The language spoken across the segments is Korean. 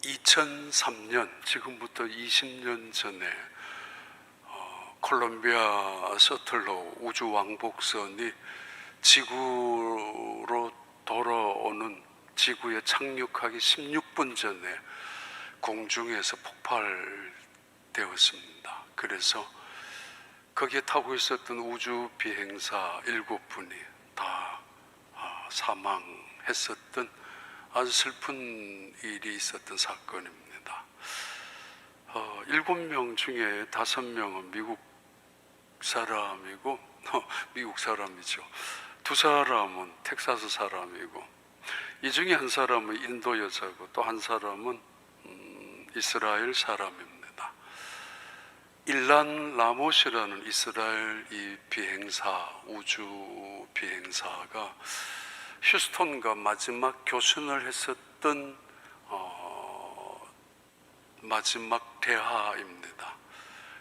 2003년, 지금부터 20년 전에 콜롬비아 셔틀로 우주왕복선이 지구로 돌아오는, 지구에 착륙하기 16분 전에 공중에서 폭발되었습니다. 그래서 거기에 타고 있었던 우주 비행사 7분이 다 사망했었던 아주 슬픈 일이 있었던 사건입니다. 7명 중에 5명은 미국 사람이고 미국 사람이죠. 2사람은 텍사스 사람이고, 이 중에 한 사람은 인도 여자고 또 한 사람은 이스라엘 사람입니다. 일란 라모시라는 이스라엘 이 비행사, 우주 비행사가 휴스턴과 마지막 교신을 했었던 마지막 대하입니다.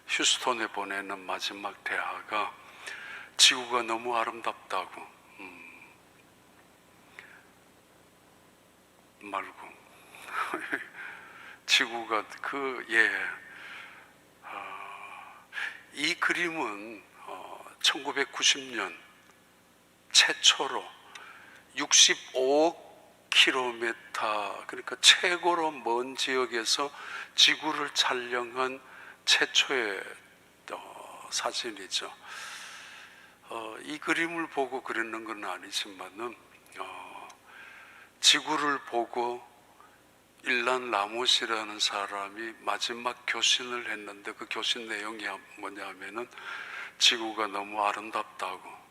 휴스턴에 보내는 마지막 대하가 지구가 너무 아름답다고 말고 지구가 이 그림은 1990년 최초로 65km, 그러니까 최고로 먼 지역에서 지구를 촬영한 최초의 사진이죠. 이 그림을 보고 그랬는 건 아니지만은 지구를 보고 일란 라모시라는 사람이 마지막 교신을 했는데, 그 교신 내용이 뭐냐면은 지구가 너무 아름답다고,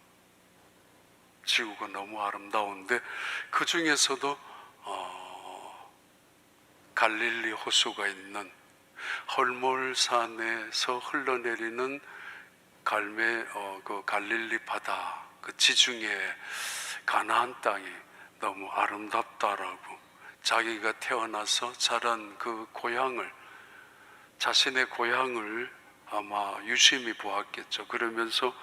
지구가 너무 아름다운데 그 중에서도 갈릴리 호수가 있는 헐몰산에서 흘러내리는 그 갈릴리 바다, 그 지중해 가나안 땅이 너무 아름답다라고, 자기가 태어나서 자란 그 고향을, 자신의 고향을 아마 유심히 보았겠죠. 그러면서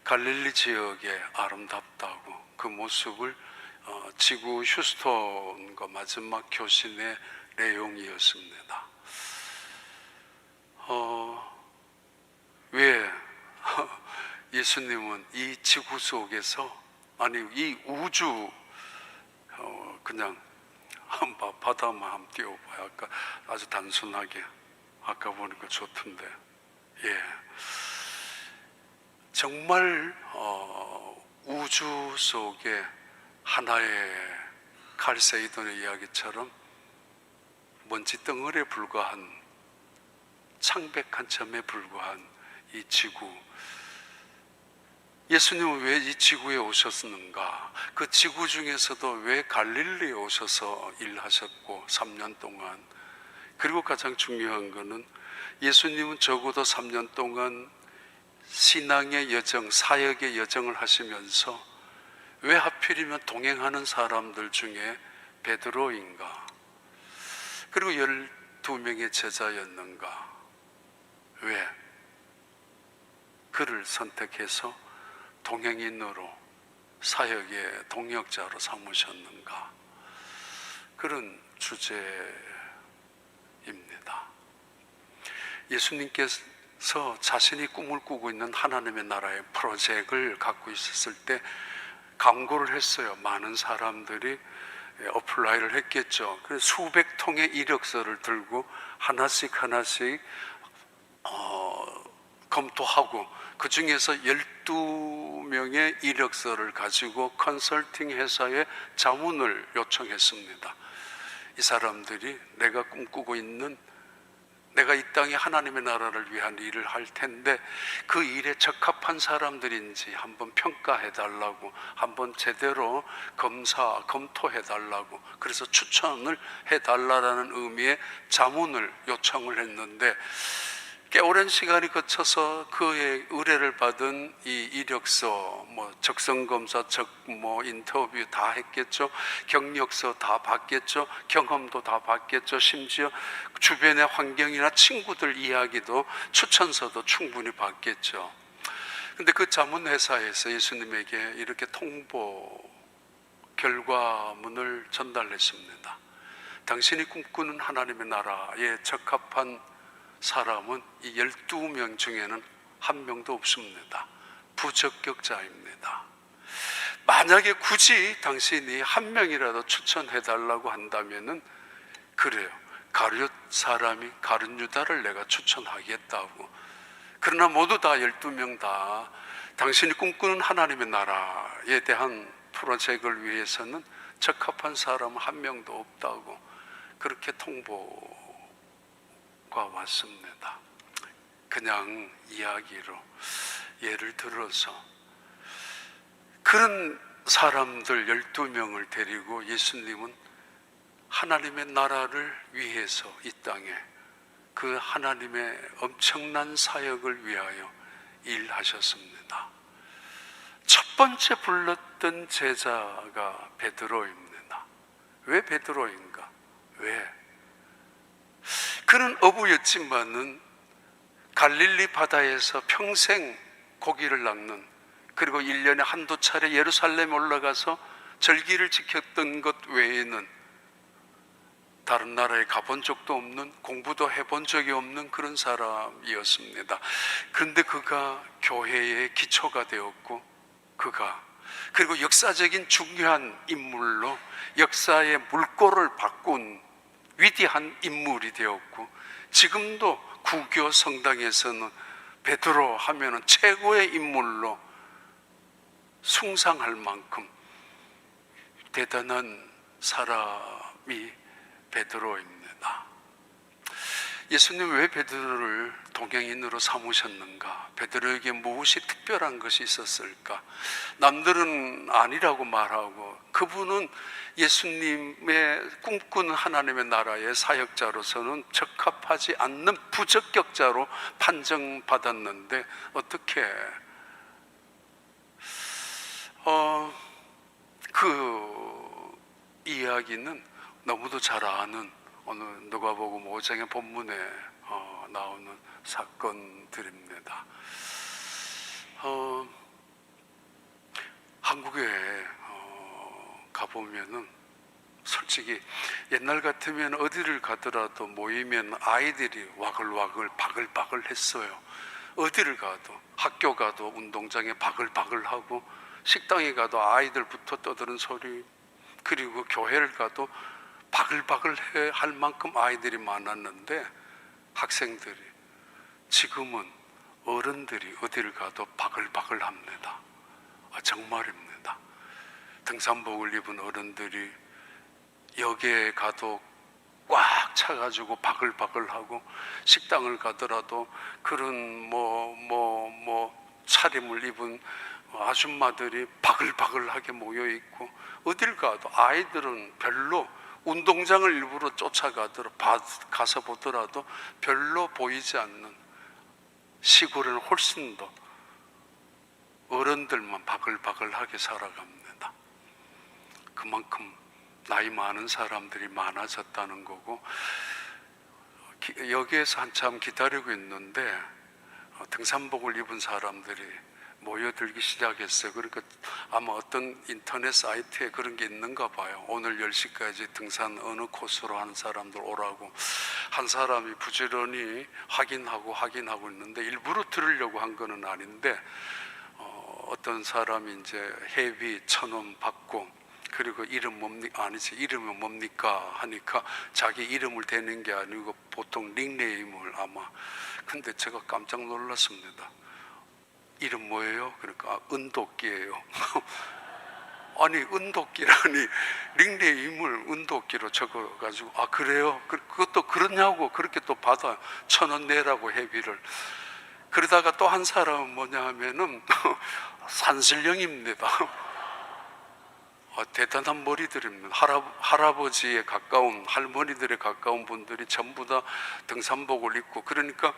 갈릴리 지역에 아름답다고 그 모습을 지구 휴스턴과 마지막 교신의 내용이었습니다. 왜 예수님은 이 지구 속에서, 아니 이 우주, 그냥 바다만 한번 띄워봐요. 아까 아주 단순하게, 아까 보니까 좋던데, 정말 우주 속에 하나의 칼세이돈의 이야기처럼 먼지 덩어리에 불과한, 창백한 점에 불과한 이 지구, 예수님은 왜 이 지구에 오셨는가? 그 지구 중에서도 왜 갈릴리에 오셔서 일하셨고 3년 동안, 그리고 가장 중요한 것은 예수님은 적어도 3년 동안 신앙의 여정, 사역의 여정을 하시면서 왜 하필이면 동행하는 사람들 중에 베드로인가, 그리고 12명의 제자였는가? 왜 그를 선택해서 동행인으로, 사역의 동역자로 삼으셨는가? 그런 주제입니다. 예수님께서 자신이 꿈을 꾸고 있는 하나님의 나라의 프로젝트를 갖고 있었을 때 광고를 했어요. 많은 사람들이 어플라이를 했겠죠. 그래서 수백 통의 이력서를 들고 하나씩 검토하고, 그 중에서 12명의 이력서를 가지고 컨설팅 회사에 자문을 요청했습니다. 이 사람들이 내가 꿈꾸고 있는, 내가 이 땅에 하나님의 나라를 위한 일을 할 텐데 그 일에 적합한 사람들인지 한번 평가해달라고, 한번 제대로 검토해달라고, 그래서 추천을 해달라는 의미의 자문을 요청을 했는데, 꽤 오랜 시간이 거쳐서 그의 의뢰를 받은 이 이력서, 적성검사, 인터뷰 다 했겠죠. 경력서 다 봤겠죠. 경험도 다 봤겠죠. 심지어 주변의 환경이나 친구들 이야기도, 추천서도 충분히 봤겠죠. 근데 그 자문회사에서 예수님에게 이렇게 통보 결과문을 전달했습니다. 당신이 꿈꾸는 하나님의 나라에 적합한 사람은 이 12명 중에는 한 명도 없습니다. 부적격자입니다. 만약에 굳이 당신이 한 명이라도 추천해달라고 한다면은 그래요. 가룟 사람이 가룟 유다를 내가 추천하겠다고. 그러나 모두 다 12명 다 당신이 꿈꾸는 하나님의 나라에 대한 프로젝트를 위해서는 적합한 사람은 한 명도 없다고 그렇게 통보가 왔습니다. 그냥 이야기로 예를 들어서 그런 사람들 12명을 데리고 예수님은 하나님의 나라를 위해서 이 땅에 그 하나님의 엄청난 사역을 위하여 일하셨습니다. 첫 번째 불렀던 제자가 베드로입니다. 왜 베드로인가? 왜? 그는 어부였지만은 갈릴리 바다에서 평생 고기를 낚는, 그리고 1년에 한두 차례 예루살렘에 올라가서 절기를 지켰던 것 외에는 다른 나라에 가본 적도 없는, 공부도 해본 적이 없는 그런 사람이었습니다. 그런데 그가 교회의 기초가 되었고, 그리고 역사적인 중요한 인물로 역사의 물꼬를 바꾼 위대한 인물이 되었고, 지금도 구교 성당에서는 베드로 하면은 최고의 인물로 숭상할 만큼 대단한 사람이 베드로입니다. 예수님 왜 베드로를 동행인으로 삼으셨는가? 베드로에게 무엇이 특별한 것이 있었을까? 남들은 아니라고 말하고 그분은 예수님의 꿈꾸는 하나님의 나라의 사역자로서는 적합하지 않는 부적격자로 판정받았는데 어떻게 그 이야기는 너무도 잘 아는 오늘 누가복음 5장의 본문에 나오는 사건들입니다. 한국에 가보면은 솔직히 옛날 같으면 어디를 가더라도 모이면 아이들이 와글와글 바글바글 했어요. 어디를 가도, 학교 가도 운동장에 바글바글하고, 식당에 가도 아이들부터 떠드는 소리, 그리고 교회를 가도 바글바글 할 만큼 아이들이 많았는데 학생들이, 지금은 어른들이 어디를 가도 바글바글 합니다. 정말입니다. 등산복을 입은 어른들이 역에 가도 꽉 차가지고 바글바글하고, 식당을 가더라도 그런 차림을 입은 아줌마들이 바글바글하게 모여있고, 어딜 가도 아이들은 별로, 운동장을 일부러 가서 보더라도 별로 보이지 않는, 시골에는 훨씬 더 어른들만 바글바글하게 살아갑니다. 그만큼 나이 많은 사람들이 많아졌다는 거고, 여기에서 한참 기다리고 있는데 등산복을 입은 사람들이 모여들기 시작했어요. 그러니까 아마 어떤 인터넷 사이트에 그런 게 있는가 봐요. 오늘 10시까지 등산 어느 코스로 하는 사람들 오라고. 한 사람이 부지런히 확인하고 있는데, 일부러 들으려고 한 거는 아닌데 어떤 사람이 이제 회비 1,000원 받고, 그리고 이름이 뭡니까 하니까 자기 이름을 대는 게 아니고 보통 닉네임을 아마. 근데 제가 깜짝 놀랐습니다. 이름 뭐예요? 그러니까 은도끼예요. 아니 은도끼라니, 닉네임을 은도끼로 적어가지고, 그래요? 그것도 그러냐고 그렇게 또 받아 1,000원 내라고 회비를. 그러다가 또 한 사람은 뭐냐 하면은 산신령입니다. 대단한 머리들입니다. 할아버지에 가까운, 할머니들에 가까운 분들이 전부 다 등산복을 입고, 그러니까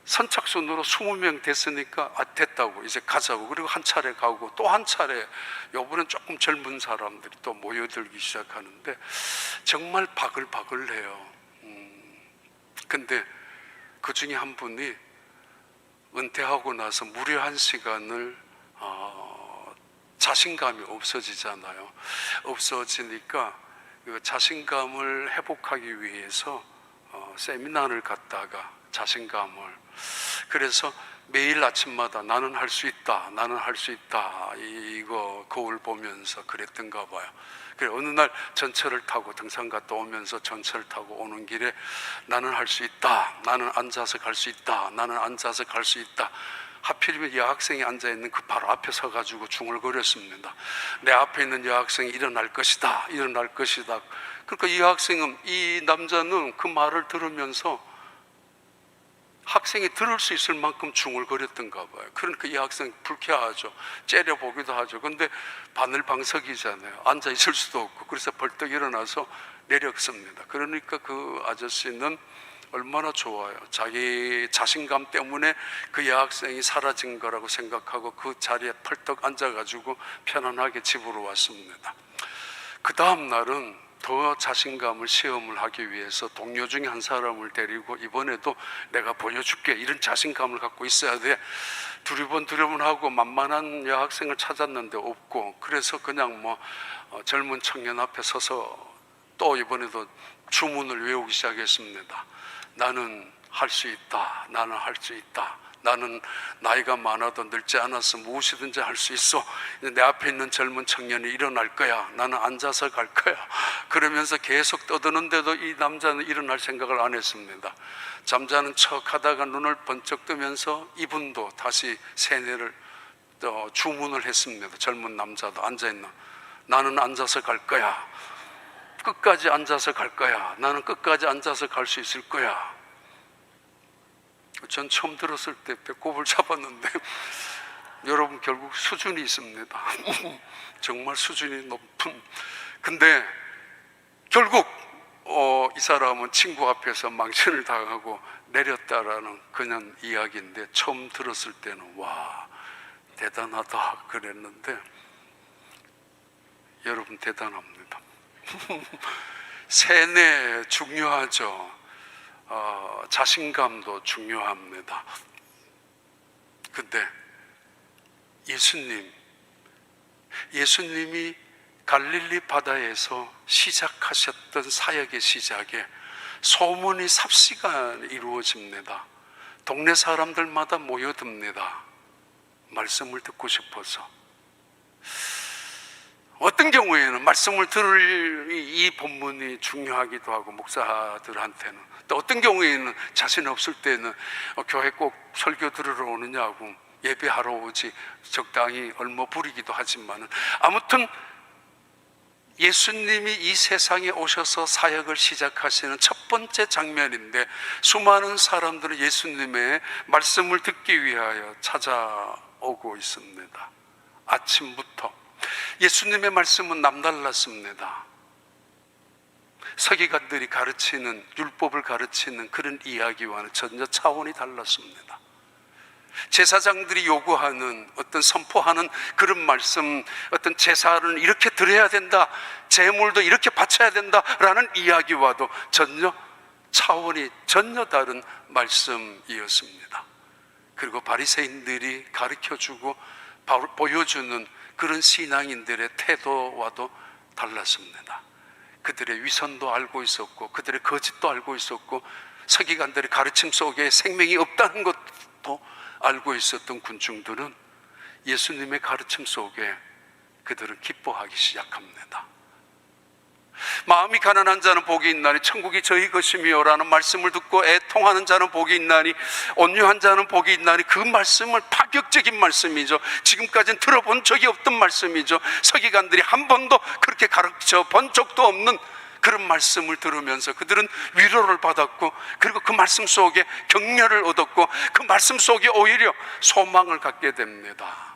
선착순으로 20명 됐으니까 됐다고, 이제 가자고. 그리고 한 차례 가고 또 한 차례, 요번엔 조금 젊은 사람들이 또 모여들기 시작하는데 정말 바글바글해요. 근데 그 중에 한 분이 은퇴하고 나서 무려 1시간을 자신감이 없어지잖아요. 없어지니까 그 자신감을 회복하기 위해서 세미나를 갔다가 자신감을, 그래서 매일 아침마다 나는 할 수 있다, 나는 할 수 있다, 이거 거울 보면서 그랬던가 봐요. 그래 어느 날 전철을 타고 등산 갔다 오면서 전철 타고 오는 길에 나는 할 수 있다, 나는 앉아서 갈 수 있다, 나는 앉아서 갈 수 있다. 하필이면 여학생이 앉아있는 그 바로 앞에 서가지고 중얼거렸습니다. 내 앞에 있는 여학생이 일어날 것이다, 일어날 것이다. 그러니까 이 여학생은, 이 남자는 그 말을 들으면서 학생이 들을 수 있을 만큼 중얼거렸던가 봐요. 그러니까 이 학생 불쾌하죠. 째려보기도 하죠. 근데 바늘방석이잖아요. 앉아있을 수도 없고. 그래서 벌떡 일어나서 내렸습니다. 그러니까 그 아저씨는 얼마나 좋아요. 자기 자신감 때문에 그 여학생이 사라진 거라고 생각하고 그 자리에 펄떡 앉아가지고 편안하게 집으로 왔습니다. 그 다음 날은 더 자신감을 시험을 하기 위해서 동료 중에 한 사람을 데리고 이번에도 내가 보여줄게, 이런 자신감을 갖고 있어야 돼. 두리번 하고 만만한 여학생을 찾았는데 없고, 그래서 그냥 젊은 청년 앞에 서서 또 이번에도 주문을 외우기 시작했습니다. 나는 할 수 있다, 나는 할 수 있다, 나는 나이가 많아도 늙지 않아서 무엇이든지 할 수 있어. 내 앞에 있는 젊은 청년이 일어날 거야, 나는 앉아서 갈 거야. 그러면서 계속 떠드는데도 이 남자는 일어날 생각을 안 했습니다. 잠자는 척 하다가 눈을 번쩍 뜨면서 이분도 다시 세뇌를 주문을 했습니다. 젊은 남자도 앉아있는, 나는 앉아서 갈 거야, 끝까지 앉아서 갈 거야, 나는 끝까지 앉아서 갈 수 있을 거야. 전 처음 들었을 때 배꼽을 잡았는데 여러분, 결국 수준이 있습니다. 정말 수준이 높은. 근데 결국 이 사람은 친구 앞에서 망신을 당하고 내렸다라는 그냥 이야기인데, 처음 들었을 때는 와, 대단하다 그랬는데 여러분, 대단합니다. 세뇌 중요하죠. 자신감도 중요합니다. 근데 예수님이 갈릴리 바다에서 시작하셨던 사역의 시작에 소문이 삽시가 이루어집니다. 동네 사람들마다 모여듭니다. 말씀을 듣고 싶어서. 어떤 경우에는 말씀을 들을 이 본문이 중요하기도 하고, 목사들한테는 또 어떤 경우에는 자신 없을 때는 교회 꼭 설교 들으러 오느냐고, 예배하러 오지, 적당히 얼마 부리기도 하지만, 아무튼 예수님이 이 세상에 오셔서 사역을 시작하시는 첫 번째 장면인데, 수많은 사람들은 예수님의 말씀을 듣기 위하여 찾아오고 있습니다. 아침부터 예수님의 말씀은 남달랐습니다. 서기관들이 가르치는, 율법을 가르치는 그런 이야기와는 전혀 차원이 달랐습니다. 제사장들이 요구하는, 어떤 선포하는 그런 말씀, 어떤 제사를 이렇게 드려야 된다, 제물도 이렇게 바쳐야 된다라는 이야기와도 전혀 차원이 전혀 다른 말씀이었습니다. 그리고 바리새인들이 가르쳐주고 보여주는 그런 신앙인들의 태도와도 달랐습니다. 그들의 위선도 알고 있었고, 그들의 거짓도 알고 있었고, 서기관들의 가르침 속에 생명이 없다는 것도 알고 있었던 군중들은 예수님의 가르침 속에 그들은 기뻐하기 시작합니다. 마음이 가난한 자는 복이 있나니 천국이 저희 것이며 라는 말씀을 듣고 애통하는 자는 복이 있나니, 온유한 자는 복이 있나니, 그 말씀을, 파격적인 말씀이죠. 지금까지는 들어본 적이 없던 말씀이죠. 서기관들이 한 번도 그렇게 가르쳐 본 적도 없는 그런 말씀을 들으면서 그들은 위로를 받았고, 그리고 그 말씀 속에 격려를 얻었고, 그 말씀 속에 오히려 소망을 갖게 됩니다.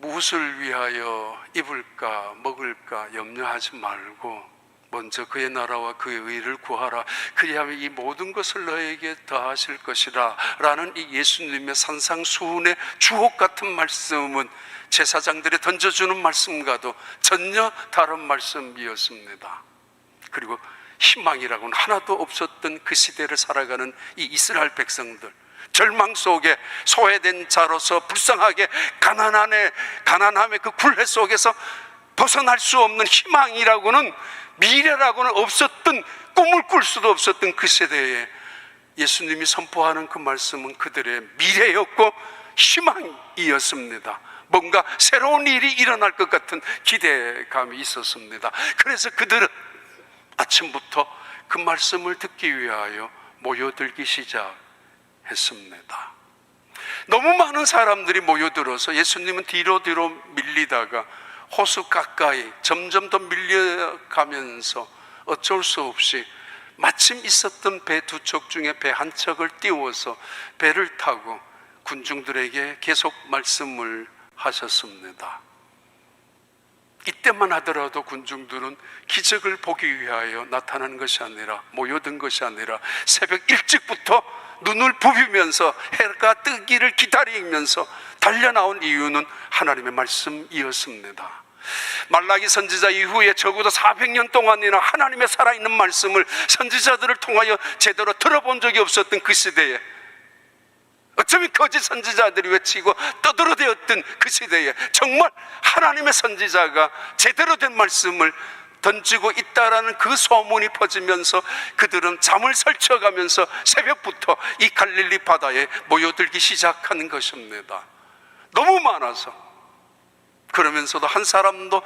무엇을 위하여 입을까 먹을까 염려하지 말고 먼저 그의 나라와 그의 의를 구하라, 그리하면 이 모든 것을 너에게 더하실 것이라 라는 이 예수님의 산상수훈의 주옥 같은 말씀은 제사장들이 던져주는 말씀과도 전혀 다른 말씀이었습니다. 그리고 희망이라고는 하나도 없었던 그 시대를 살아가는 이 이스라엘 백성들, 절망 속에 소외된 자로서 불쌍하게 가난함의 그 굴레 속에서 벗어날 수 없는 희망이라고는, 미래라고는 없었던, 꿈을 꿀 수도 없었던 그 세대에 예수님이 선포하는 그 말씀은 그들의 미래였고 희망이었습니다. 뭔가 새로운 일이 일어날 것 같은 기대감이 있었습니다. 그래서 그들은 아침부터 그 말씀을 듣기 위하여 모여들기 시작했습니다. 너무 많은 사람들이 모여들어서 예수님은 뒤로 밀리다가 호수 가까이 점점 더 밀려가면서 어쩔 수 없이 마침 있었던 배 두 척 중에 배 한 척을 띄워서 배를 타고 군중들에게 계속 말씀을 하셨습니다. 이때만 하더라도 군중들은 기적을 보기 위하여 나타난 것이 아니라, 모여든 것이 아니라 새벽 일찍부터 눈을 부비면서 해가 뜨기를 기다리면서 달려나온 이유는 하나님의 말씀이었습니다. 말라기 선지자 이후에 적어도 400년 동안이나 하나님의 살아있는 말씀을 선지자들을 통하여 제대로 들어본 적이 없었던 그 시대에, 어쩌면 거짓 선지자들이 외치고 떠들어대었던 그 시대에 정말 하나님의 선지자가 제대로 된 말씀을 던지고 있다라는 그 소문이 퍼지면서 그들은 잠을 설쳐가면서 새벽부터 이 갈릴리 바다에 모여들기 시작하는 것입니다. 너무 많아서. 그러면서도 한 사람도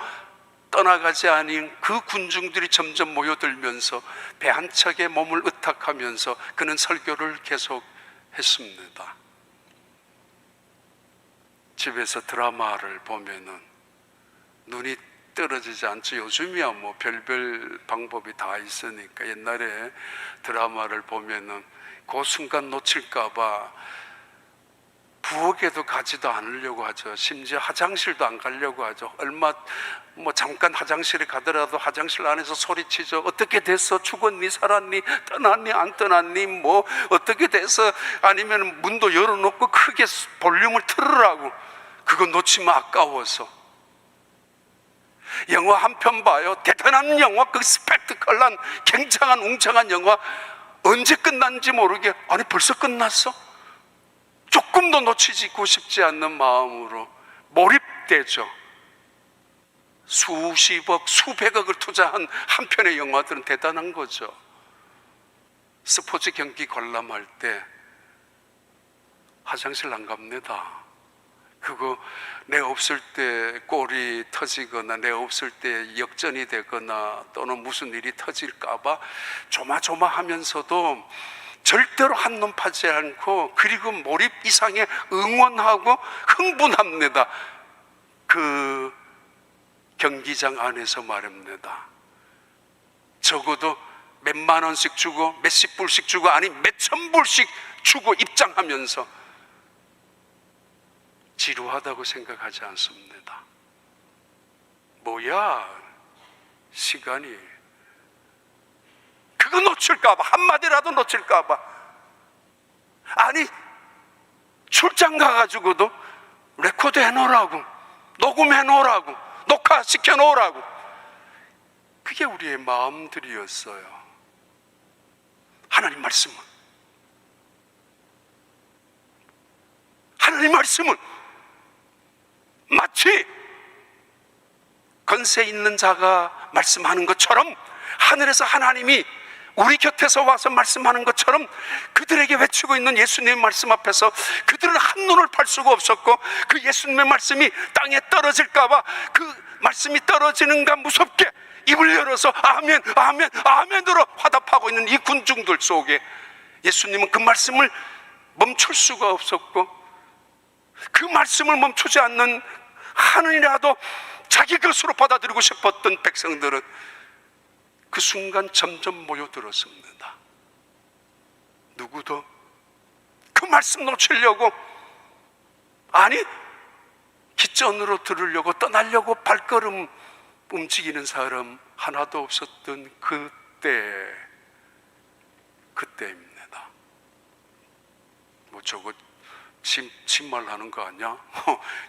떠나가지 아닌 그 군중들이 점점 모여들면서 배 한 척에 몸을 의탁하면서 그는 설교를 계속했습니다. 집에서 드라마를 보면은 눈이 떨어지지 않죠. 요즘이야 뭐 별별 방법이 다 있으니까. 옛날에 드라마를 보면은 그 순간 놓칠까봐 부엌에도 가지도 않으려고 하죠. 심지어 화장실도 안 가려고 하죠. 잠깐 화장실에 가더라도 화장실 안에서 소리치죠. 어떻게 됐어? 죽었니? 살았니? 떠났니? 안 떠났니? 뭐 어떻게 돼서? 아니면 문도 열어놓고 크게 볼륨을 틀으라고. 그거 놓치면 아까워서. 영화 한 편 봐요. 대단한 영화, 그 스펙트컬한 굉장한 웅장한 영화 언제 끝났는지 모르게, 아니 벌써 끝났어? 조금도 놓치고 싶지 않는 마음으로 몰입되죠. 수십억, 수백억을 투자한 한 편의 영화들은 대단한 거죠. 스포츠 경기 관람할 때 화장실 안 갑니다. 그거 내 없을 때 골이 터지거나 내 없을 때 역전이 되거나 또는 무슨 일이 터질까봐 조마조마하면서도 절대로 한눈 파지 않고, 그리고 몰입 이상의 응원하고 흥분합니다. 그 경기장 안에서 말입니다. 적어도 몇만 원씩 주고 몇십 불씩 주고 아니 몇천 불씩 주고 입장하면서 지루하다고 생각하지 않습니다. 뭐야 시간이, 그거 놓칠까봐, 한마디라도 놓칠까봐. 아니 출장 가가지고도 레코드 해놓으라고, 녹음해놓으라고, 녹화시켜놓으라고. 그게 우리의 마음들이었어요. 하나님 말씀은 마치 권세 있는 자가 말씀하는 것처럼, 하늘에서 하나님이 우리 곁에서 와서 말씀하는 것처럼 그들에게 외치고 있는 예수님의 말씀 앞에서 그들은 한눈을 팔 수가 없었고, 그 예수님의 말씀이 땅에 떨어질까봐 그 말씀이 떨어지는가 무섭게 입을 열어서 아멘 아멘 아멘으로 화답하고 있는 이 군중들 속에 예수님은 그 말씀을 멈출 수가 없었고, 그 말씀을 멈추지 않는 하늘이라도 자기 것으로 받아들이고 싶었던 백성들은 그 순간 점점 모여들었습니다. 누구도 그 말씀 놓치려고, 아니 기전으로 들으려고 떠나려고 발걸음 움직이는 사람 하나도 없었던 그때입니다. 뭐 저거 침말 하는 거 아니야?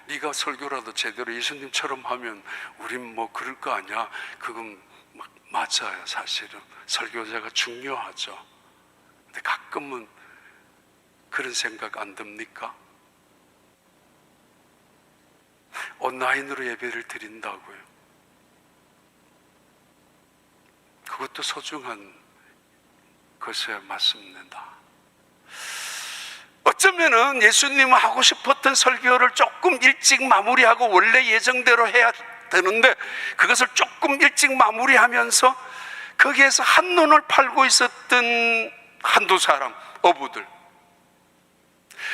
네가 설교라도 제대로 예수님처럼 하면 우린 뭐 그럴 거 아니야? 그건 맞아요. 사실은 설교자가 중요하죠. 근데 가끔은 그런 생각 안 듭니까? 온라인으로 예배를 드린다고요. 그것도 소중한 것에 맞습니다. 어쩌면은 예수님 하고 싶었던 설교를 조금 일찍 마무리하고 원래 예정대로 해야 되는데 그것을 조금 일찍 마무리하면서 거기에서 한눈을 팔고 있었던 한두 사람, 어부들,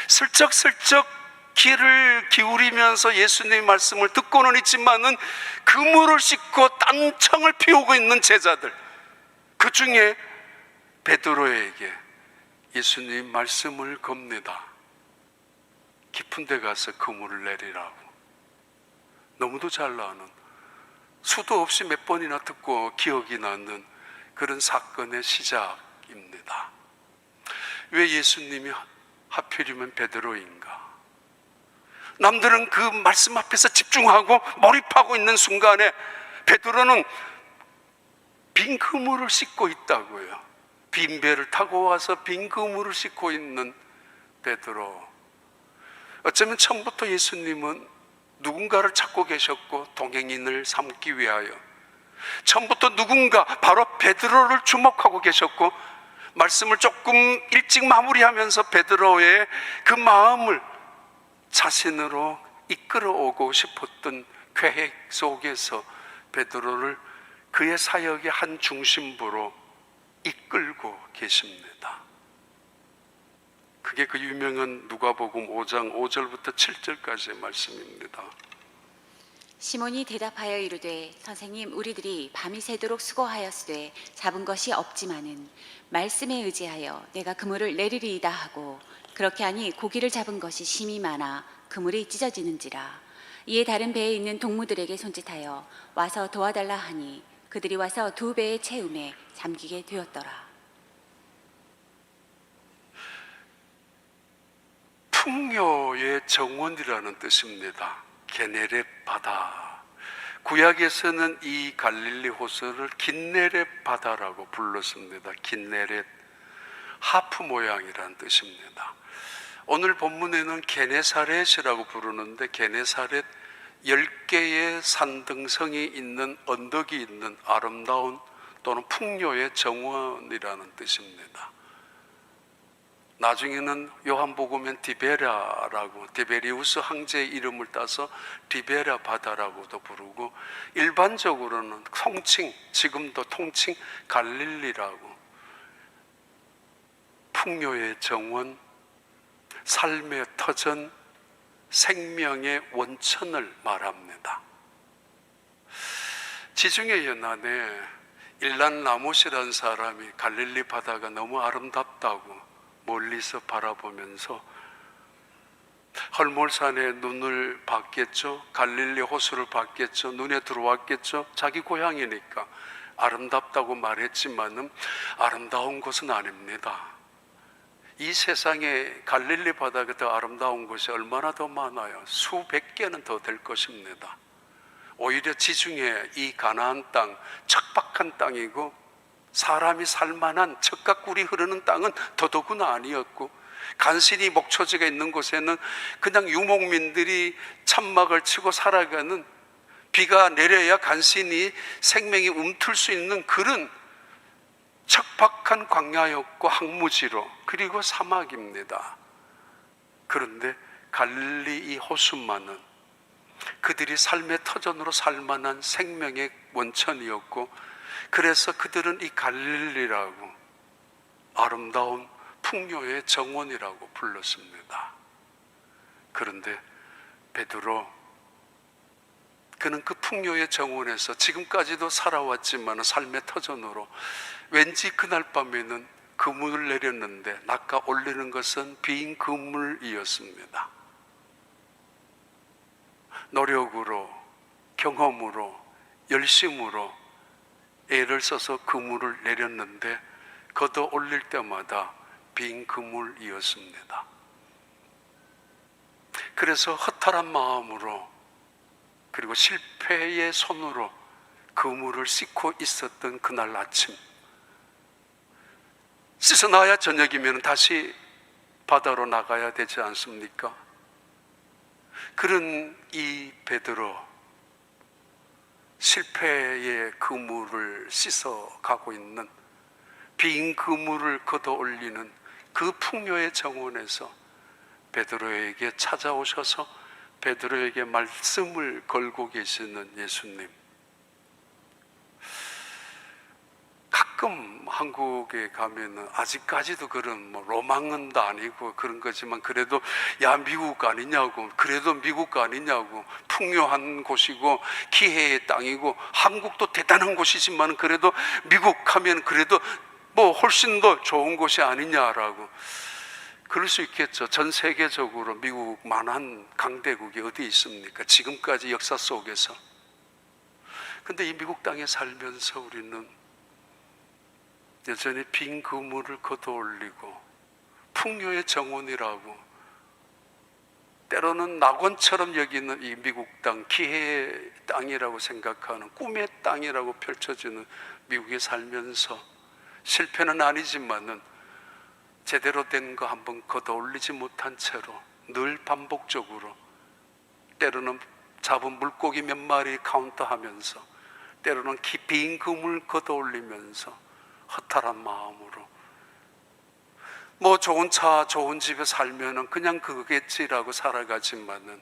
슬쩍슬쩍 귀를 기울이면서 예수님의 말씀을 듣고는 있지만은 그물을 씻고 딴청을 피우고 있는 제자들, 그 중에 베드로에게 예수님 말씀을 겁니다. 깊은 데 가서 그물을 내리라고. 너무도 잘 아는, 수도 없이 몇 번이나 듣고 기억이 나는 그런 사건의 시작입니다. 왜 예수님이 하필이면 베드로인가? 남들은 그 말씀 앞에서 집중하고 몰입하고 있는 순간에 베드로는 빈 그물을 씻고 있다고요. 빈 배를 타고 와서 빈 그물을 씻고 있는 베드로. 어쩌면 처음부터 예수님은 누군가를 찾고 계셨고 동행인을 삼기 위하여 처음부터 누군가, 바로 베드로를 주목하고 계셨고 말씀을 조금 일찍 마무리하면서 베드로의 그 마음을 자신으로 이끌어오고 싶었던 계획 속에서 베드로를 그의 사역의 한 중심부로 이끌고 계십니다. 그게 그 유명한 누가복음 5장 5절부터 7절까지의 말씀입니다. 시몬이 대답하여 이르되 선생님, 우리들이 밤이 새도록 수고하였으되 잡은 것이 없지만은 말씀에 의지하여 내가 그물을 내리리이다 하고, 그렇게 하니 고기를 잡은 것이 심히 많아 그물이 찢어지는지라. 이에 다른 배에 있는 동무들에게 손짓하여 와서 도와달라 하니 그들이 와서 두 배의 채움에 잠기게 되었더라. 풍요의 정원이라는 뜻입니다. 게네렛 바다. 구약에서는 이 갈릴리 호수를 긴네렛 바다라고 불렀습니다. 긴네렛, 하프 모양이라는 뜻입니다. 오늘 본문에는 게네사렛이라고 부르는데 게네사렛 10개의 산등성이 있는 언덕이 있는 아름다운 또는 풍요의 정원이라는 뜻입니다. 나중에는 요한복음엔 디베라라고, 디베리우스 황제의 이름을 따서 디베라 바다라고도 부르고, 일반적으로는 통칭, 지금도 통칭 갈릴리라고, 풍요의 정원, 삶의 터전, 생명의 원천을 말합니다. 지중해 연안에 일란 라못이라는 사람이 갈릴리 바다가 너무 아름답다고 멀리서 바라보면서 헐몰산에 눈을 봤겠죠. 갈릴리 호수를 봤겠죠. 눈에 들어왔겠죠. 자기 고향이니까 아름답다고 말했지만은 아름다운 곳은 아닙니다. 이 세상에 갈릴리 바다가 더 아름다운 곳이 얼마나 더 많아요. 수백 개는 더 될 것입니다. 오히려 지중해 이 가나안 땅, 척박한 땅이고 사람이 살만한 젖과 꿀이 흐르는 땅은 더더구나 아니었고, 간신히 목초지가 있는 곳에는 그냥 유목민들이 천막을 치고 살아가는, 비가 내려야 간신히 생명이 움틀 수 있는 그런 척박한 광야였고 황무지로, 그리고 사막입니다. 그런데 갈릴리 이 호수만은 그들이 삶의 터전으로 살만한 생명의 원천이었고, 그래서 그들은 이 갈릴리라고, 아름다운 풍요의 정원이라고 불렀습니다. 그런데 베드로, 그는 그 풍요의 정원에서 지금까지도 살아왔지만 삶의 터전으로 왠지 그날 밤에는 그물을 내렸는데 낚아 올리는 것은 빈 그물이었습니다. 노력으로, 경험으로, 열심으로 애를 써서 그물을 내렸는데 걷어 올릴 때마다 빈 그물이었습니다. 그래서 허탈한 마음으로, 그리고 실패의 손으로 그물을 씻고 있었던 그날 아침, 씻어놔야 저녁이면 다시 바다로 나가야 되지 않습니까? 그런 이 베드로, 실패의 그물을 씻어 가고 있는, 빈 그물을 걷어 올리는 그 풍요의 정원에서 베드로에게 찾아오셔서 베드로에게 말씀을 걸고 계시는 예수님. 가끔 한국에 가면은 아직까지도 그런 로망은 아니고 그런 거지만 그래도 야 미국 아니냐고, 그래도 미국 아니냐고, 풍요한 곳이고 기회의 땅이고 한국도 대단한 곳이지만 그래도 미국 하면 그래도 훨씬 더 좋은 곳이 아니냐라고. 그럴 수 있겠죠. 전 세계적으로 미국만한 강대국이 어디 있습니까? 지금까지 역사 속에서. 근데 이 미국 땅에 살면서 우리는 여전히 빈 그물을 걷어 올리고 풍요의 정원이라고, 때로는 낙원처럼 여기는 이 미국 땅, 기회의 땅이라고 생각하는, 꿈의 땅이라고 펼쳐지는 미국에 살면서 실패는 아니지만은 제대로 된 거 한번 걷어 올리지 못한 채로 늘 반복적으로, 때로는 잡은 물고기 몇 마리 카운트하면서, 때로는 빈 그물 걷어 올리면서 허탈한 마음으로 좋은 차 좋은 집에 살면은 그냥 그거겠지라고 살아가지만은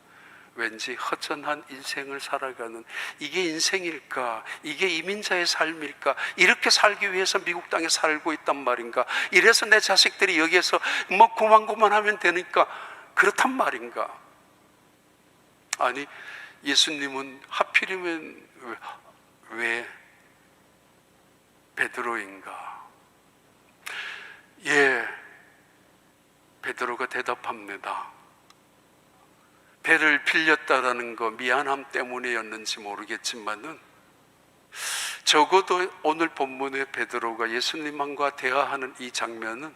왠지 허전한 인생을 살아가는, 이게 인생일까? 이게 이민자의 삶일까? 이렇게 살기 위해서 미국 땅에 살고 있단 말인가? 이래서 내 자식들이 여기에서 고만고만하면 되니까 그렇단 말인가? 아니, 예수님은 하필이면 왜 베드로인가? 예, 베드로가 대답합니다. 배를 빌렸다라는 거 미안함 때문이었는지 모르겠지만은 적어도 오늘 본문의 베드로가 예수님과 대화하는 이 장면은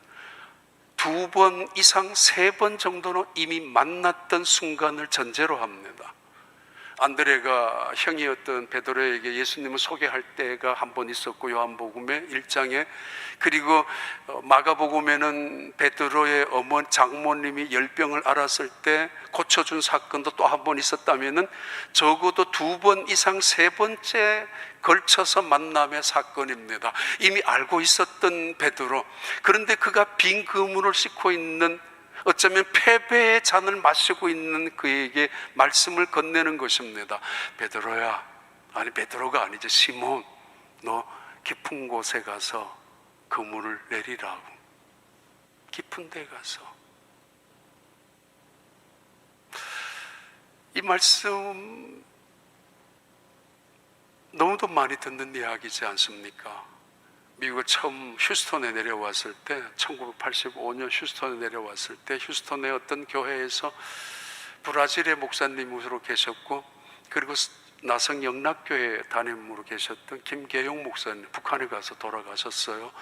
2번 이상 3번 정도는 이미 만났던 순간을 전제로 합니다. 안드레가 형이었던 베드로에게 예수님을 소개할 때가 한 번 있었고, 요한복음의 1장에, 그리고 마가복음에는 베드로의 어머니 장모님이 열병을 앓았을 때 고쳐준 사건도 또 한 번 있었다면은 적어도 2번 이상 3번째 걸쳐서 만남의 사건입니다. 이미 알고 있었던 베드로, 그런데 그가 빈 그물을 싣고 있는, 어쩌면 패배의 잔을 마시고 있는 그에게 말씀을 건네는 것입니다. 베드로야, 아니 베드로가 아니죠, 시몬, 너 깊은 곳에 가서 그물을 내리라고. 깊은 데 가서. 이 말씀 너무도 많이 듣는 이야기지 않습니까? 미국에 처음 휴스턴에 내려왔을 때, 1985년 휴스턴에 내려왔을 때, 휴스턴의 어떤 교회에서 브라질의 목사님으로 계셨고, 그리고 나성 영락교회 담임으로 계셨던 김계용 목사님, 북한에 가서 돌아가셨어요.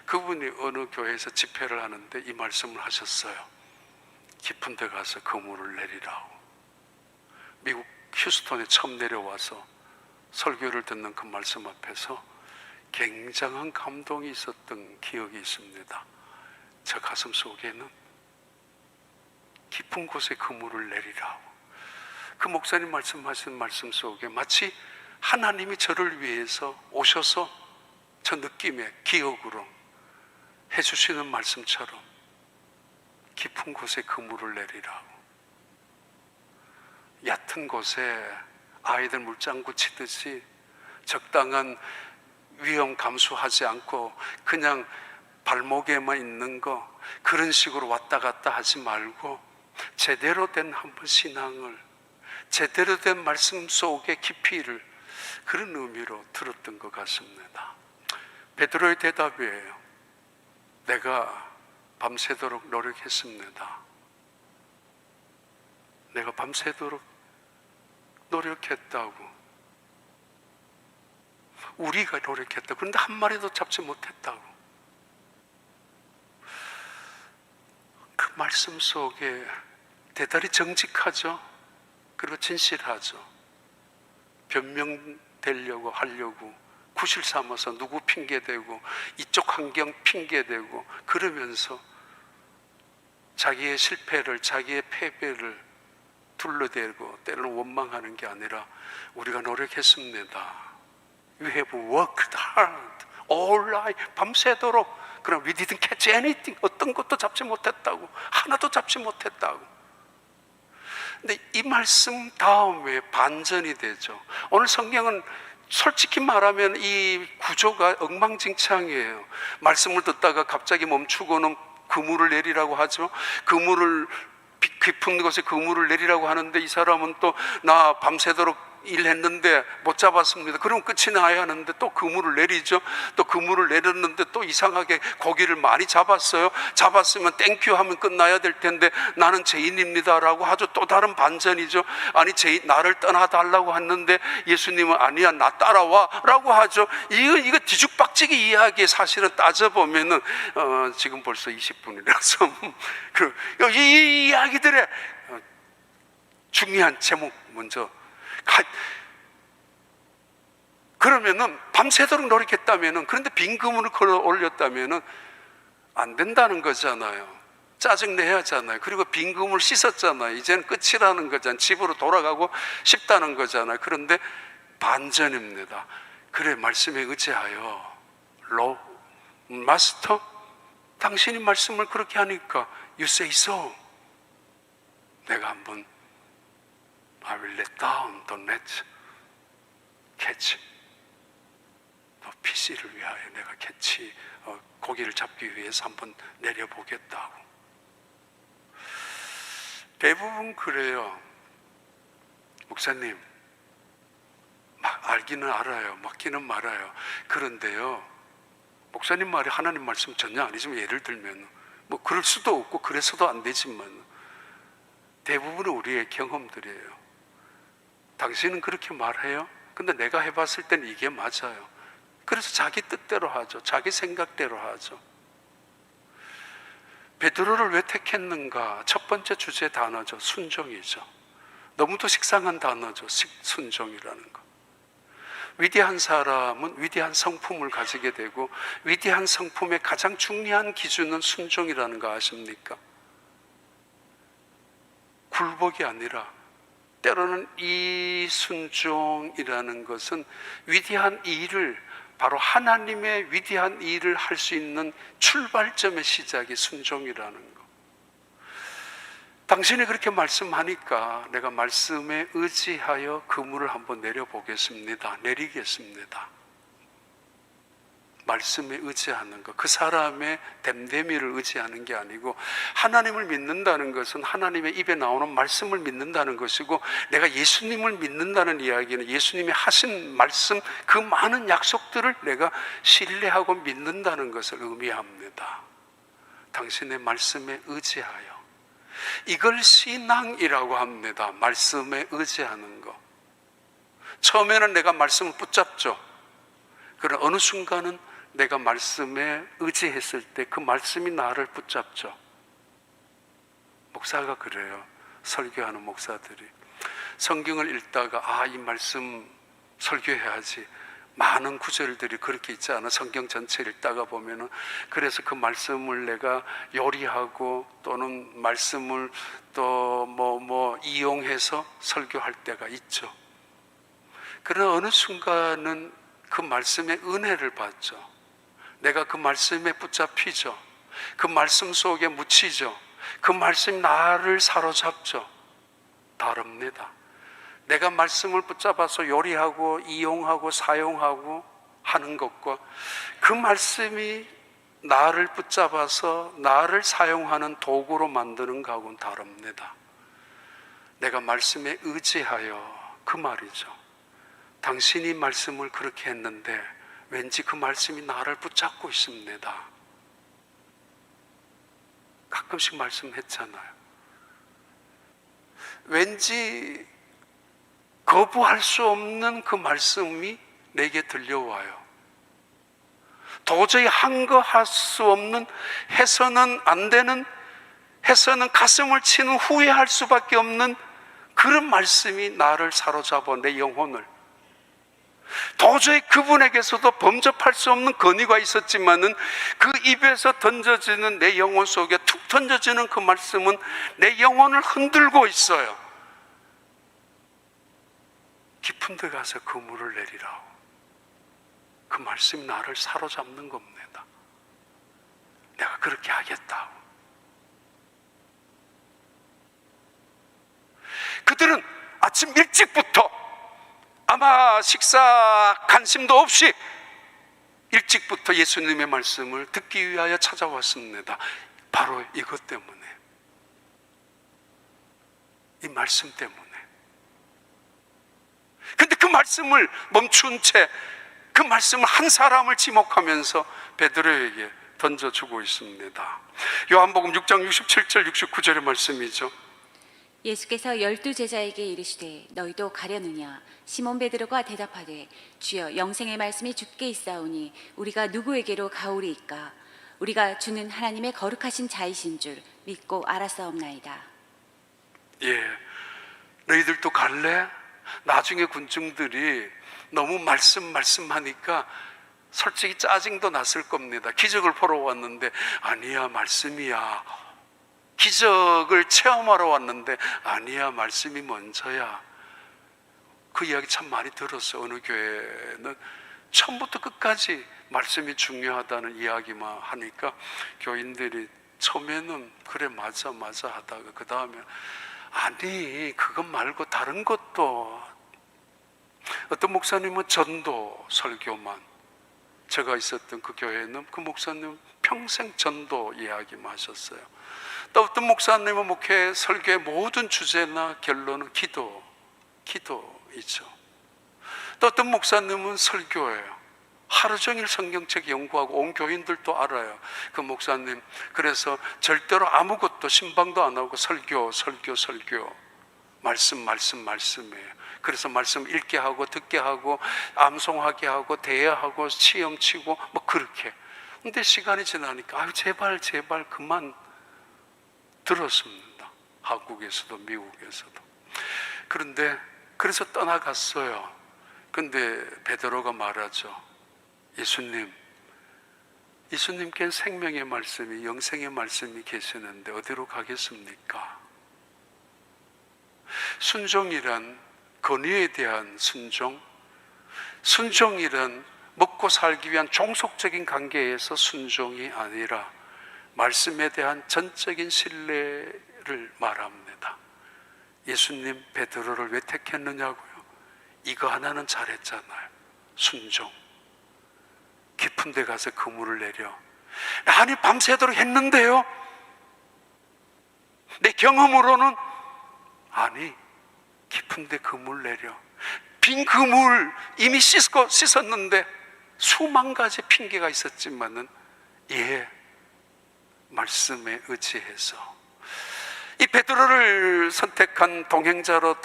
그분이 어느 교회에서 집회를 하는데 이 말씀을 하셨어요. 깊은 데 가서 그물을 내리라고. 미국 휴스턴에 처음 내려와서 설교를 듣는 그 말씀 앞에서 굉장한 감동이 있었던 기억이 있습니다. 저 가슴 속에는 깊은 곳에 그물을 내리라고. 그 목사님 말씀하신 말씀 속에 마치 하나님이 저를 위해서 오셔서 저 느낌의 기억으로 해주시는 말씀처럼 깊은 곳에 그물을 내리라고. 얕은 곳에 아이들 물장구 치듯이 적당한 위험 감수하지 않고 그냥 발목에만 있는 거, 그런 식으로 왔다 갔다 하지 말고 제대로 된 한번 신앙을, 제대로 된 말씀 속의 깊이를, 그런 의미로 들었던 것 같습니다. 베드로의 대답이에요. 내가 밤새도록 노력했습니다. 내가 밤새도록 노력했다고. 우리가 노력했다. 그런데 한 마리도 잡지 못했다고. 그 말씀 속에 대단히 정직하죠. 그리고 진실하죠. 변명되려고 하려고 구실 삼아서 누구 핑계대고 이쪽 환경 핑계대고 그러면서 자기의 실패를, 자기의 패배를 둘러대고 때로는 원망하는 게 아니라 우리가 노력했습니다. We have worked hard all night, 밤새도록. 그럼 we didn't catch anything. 어떤 것도 잡지 못했다고. 하나도 잡지 못했다고. 근데 이 말씀 다음에 반전이 되죠. 오늘 성경은 솔직히 말하면 이 구조가 엉망진창이에요. 말씀을 듣다가 갑자기 멈추고는 그물을 내리라고 하죠. 그물을 깊은 곳에 그물을 내리라고 하는데 이 사람은 또 나 밤새도록 일했는데 못 잡았습니다. 그럼 끝이 나야 하는데 또 그물을 내리죠. 또 그물을 내렸는데 또 이상하게 고기를 많이 잡았어요. 잡았으면 땡큐 하면 끝나야 될 텐데 나는 죄인입니다라고 하죠. 또 다른 반전이죠. 아니 나를 떠나달라고 했는데 예수님은 아니야 나 따라와 라고 하죠. 이거 뒤죽박죽이 이야기 사실은 따져보면은 지금 벌써 20분이라서 이 이야기들의 중요한 제목 먼저 그러면은 밤새도록 노력했다면은, 그런데 빈 그물을 걸어 올렸다면은 안 된다는 거잖아요. 짜증내야 하잖아요. 그리고 빈 그물 씻었잖아요. 이제는 끝이라는 거잖아요. 집으로 돌아가고 싶다는 거잖아요. 그런데 반전입니다. 그래, 말씀에 의지하여 마스터, 당신이 말씀을 그렇게 하니까 you say so. 내가 한번 I will let down the net, catch. PC를 위하여 내가 캐치, 고기를 잡기 위해서 한번 내려보겠다고. 대부분 그래요. 목사님, 막 알기는 알아요. 맞기는 말아요. 그런데요, 목사님 말이 하나님 말씀 전혀 아니지만, 예를 들면 뭐 그럴 수도 없고 그래서도 안 되지만 대부분은 우리의 경험들이에요. 당신은 그렇게 말해요? 근데 내가 해봤을 때는 이게 맞아요. 그래서 자기 뜻대로 하죠. 자기 생각대로 하죠. 베드로를 왜 택했는가? 첫 번째 주제 단어죠. 순종이죠. 너무도 식상한 단어죠. 순종이라는 거. 위대한 사람은 위대한 성품을 가지게 되고, 위대한 성품의 가장 중요한 기준은 순종이라는 거 아십니까? 굴복이 아니라, 때로는 이 순종이라는 것은 위대한 일을, 바로 하나님의 위대한 일을 할 수 있는 출발점의 시작이 순종이라는 거. 당신이 그렇게 말씀하니까 내가 말씀에 의지하여 그물을 한번 내려보겠습니다. 내리겠습니다. 말씀에 의지하는 것, 그 사람의 됨됨이를 의지하는 게 아니고, 하나님을 믿는다는 것은 하나님의 입에 나오는 말씀을 믿는다는 것이고, 내가 예수님을 믿는다는 이야기는 예수님이 하신 말씀, 그 많은 약속들을 내가 신뢰하고 믿는다는 것을 의미합니다. 당신의 말씀에 의지하여. 이걸 신앙이라고 합니다. 말씀에 의지하는 것. 처음에는 내가 말씀을 붙잡죠. 그러나 어느 순간은 내가 말씀에 의지했을 때 그 말씀이 나를 붙잡죠. 목사가 그래요. 설교하는 목사들이 성경을 읽다가 이 말씀 설교해야지. 많은 구절들이 그렇게 있지 않아? 성경 전체를 읽다가 보면은. 그래서 그 말씀을 내가 요리하고 또는 말씀을 또 이용해서 설교할 때가 있죠. 그러나 어느 순간은 그 말씀의 은혜를 받죠. 내가 그 말씀에 붙잡히죠. 그 말씀 속에 묻히죠. 그 말씀이 나를 사로잡죠. 다릅니다. 내가 말씀을 붙잡아서 요리하고 이용하고 사용하고 하는 것과 그 말씀이 나를 붙잡아서 나를 사용하는 도구로 만드는 것하고는 다릅니다. 내가 말씀에 의지하여, 그 말이죠. 당신이 말씀을 그렇게 했는데 왠지 그 말씀이 나를 붙잡고 있습니다. 가끔씩 말씀했잖아요. 왠지 거부할 수 없는 그 말씀이 내게 들려와요. 도저히 한거할 수 없는, 해서는 안 되는, 해서는 가슴을 치는, 후회할 수밖에 없는 그런 말씀이 나를 사로잡아 내 영혼을. 도저히 그분에게서도 범접할 수 없는 건의가 있었지만은 그 입에서 던져지는, 내 영혼 속에 툭 던져지는 그 말씀은 내 영혼을 흔들고 있어요. 깊은 데 가서 그물을 내리라고. 그 말씀이 나를 사로잡는 겁니다. 내가 그렇게 하겠다고. 그들은 아침 일찍부터 아마 식사 관심도 없이 일찍부터 예수님의 말씀을 듣기 위하여 찾아왔습니다. 바로 이것 때문에, 이 말씀 때문에. 근데 그 말씀을 멈춘 채 그 말씀을 한 사람을 지목하면서 베드로에게 던져주고 있습니다. 요한복음 6장 67절 69절의 말씀이죠. 예수께서 12 제자에게 이르시되 너희도 가려느냐? 시몬 베드로가 대답하되 주여 영생의 말씀이 주께 있사오니 우리가 누구에게로 가오리이까? 우리가 주는 하나님의 거룩하신 자이신 줄 믿고 알았사옵나이다. 예, 너희들도 갈래? 나중에 군중들이 너무 말씀하니까 솔직히 짜증도 났을 겁니다. 기적을 보러 왔는데 아니야 말씀이야. 기적을 체험하러 왔는데 아니야 말씀이 먼저야. 그 이야기 참 많이 들었어요. 어느 교회는 처음부터 끝까지 말씀이 중요하다는 이야기만 하니까 교인들이 처음에는 그래 맞아 하다가 그 다음에 아니 그것 말고 다른 것도. 어떤 목사님은 전도 설교만, 제가 있었던 그 교회는 그 목사님 평생 전도 이야기만 하셨어요. 또 어떤 목사님은 목회 설교의 모든 주제나 결론은 기도이죠. 또 어떤 목사님은 설교예요. 하루 종일 성경책 연구하고 온 교인들도 알아요. 그 목사님 그래서 절대로 아무것도 신방도 안 하고 설교 말씀이에요. 그래서 말씀 읽게 하고 듣게 하고 암송하게 하고 대화하고 시험 치고 뭐 그렇게. 근데 시간이 지나니까 아유 제발 그만 들었습니다. 한국에서도 미국에서도. 그런데 그래서 떠나갔어요. 근데 베드로가 말하죠. 예수님께는 생명의 말씀이 영생의 말씀이 계시는데 어디로 가겠습니까? 순종이란 권위에 대한 순종이란 먹고 살기 위한 종속적인 관계에서 순종이 아니라 말씀에 대한 전적인 신뢰를 말합니다. 예수님 베드로를 왜 택했느냐고요? 이거 하나는 잘했잖아요. 순종. 깊은 데 가서 그물을 내려. 아니 밤새도록 했는데요. 내 경험으로는 아니 깊은 데 그물 내려. 빈 그물 이미 씻었는데 수만 가지 핑계가 있었지만은 말씀에 의지해서 이 베드로를 선택한 동행자로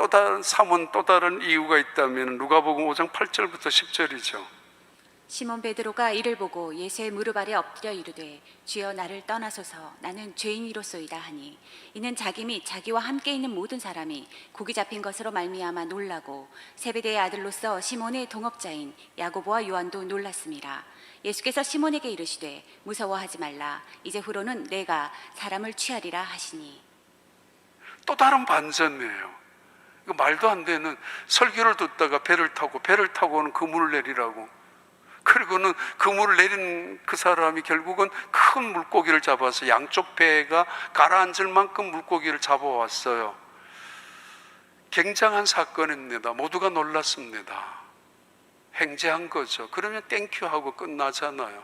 삼은 또 다른 이유가 있다면 누가복음 5장 8절부터 10절이죠. 시몬 베드로가 이를 보고 예수의 무릎 아래 엎드려 이르되 주여 나를 떠나소서 나는 죄인이로소이다 하니 이는 자기 및 자기와 함께 있는 모든 사람이 고기 잡힌 것으로 말미암아 놀라고 세베대의 아들로서 시몬의 동업자인 야고보와 요한도 놀랐음이라. 예수께서 시몬에게 이르시되 무서워하지 말라 이제 후로는 내가 사람을 취하리라 하시니. 또 다른 반전이에요. 이거 말도 안 되는 설교를 듣다가 배를 타고는 그물을 내리라고. 그리고는 그물을 내린 그 사람이 결국은 큰 물고기를 잡아서 양쪽 배가 가라앉을 만큼 물고기를 잡아왔어요. 굉장한 사건입니다. 모두가 놀랐습니다. 행제한 거죠. 그러면 땡큐 하고 끝나잖아요.